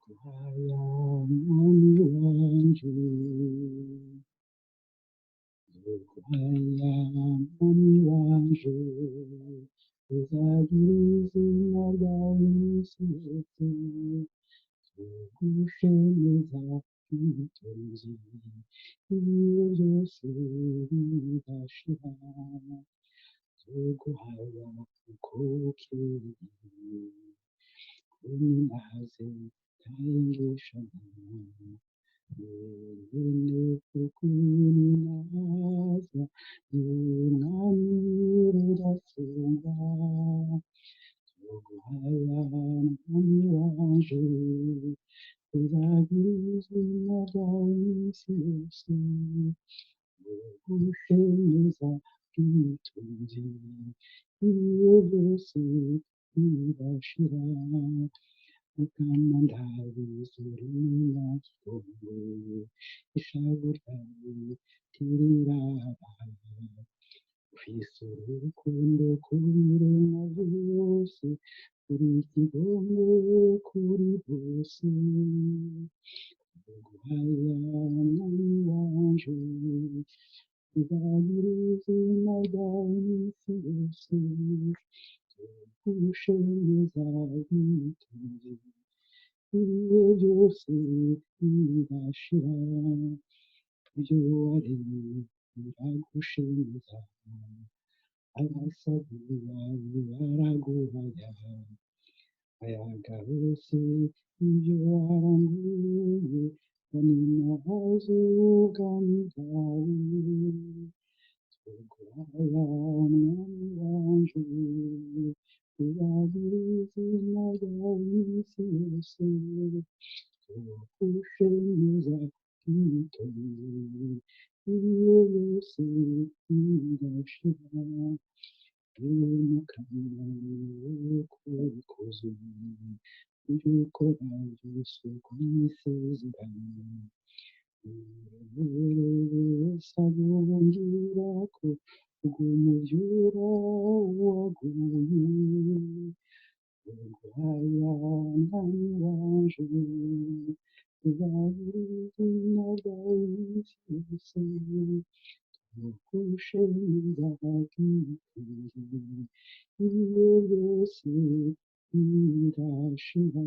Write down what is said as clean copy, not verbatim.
Guhaya mwami wanje, guhaya mwami wanje, uzagira izina ryawe iminsi yose, tugushemeza twitonze, ibihe byose bidashira, tuguhaya uko bukeye, unyinaze ntayengeshanwa, wenyine kuko unyinaza, yunamye rudasumba, tuguhaya mwami wanje, uzagira izina ryawe iminsi yose, tugushemeza twitonze, ibihe byose bidashira, ukama ndabizi uri umunyagikongwe, ishavu ryawe ntiriraba, ufise urukundo ku biremwa byose, uri ikigongwe kuri bose, tuguhaya mwami wanje, uzagira izina ryawe iminsi yose, tugushemeza twitonze, ibihe byose bidashira, ibyo waremye biragushemeza, abasazi bawe baraguhaya, ayaga bose ibyo waranguye, baninahaze ubwami bwawe, tuguhaya mwami wanje, uzagira izina ryawe iminsi yose, tugushemeza twitonze, ibihe byose bidashira, wimukanwa uko bikoze, ibyo ukora byose kubisezerano, wese abumvira ko bw'umuvyura waguye, uguhaya mwami wanje, uzagira izina ryawe iminsi yose, tugushemeza twitonze, ibihe byose bidashira.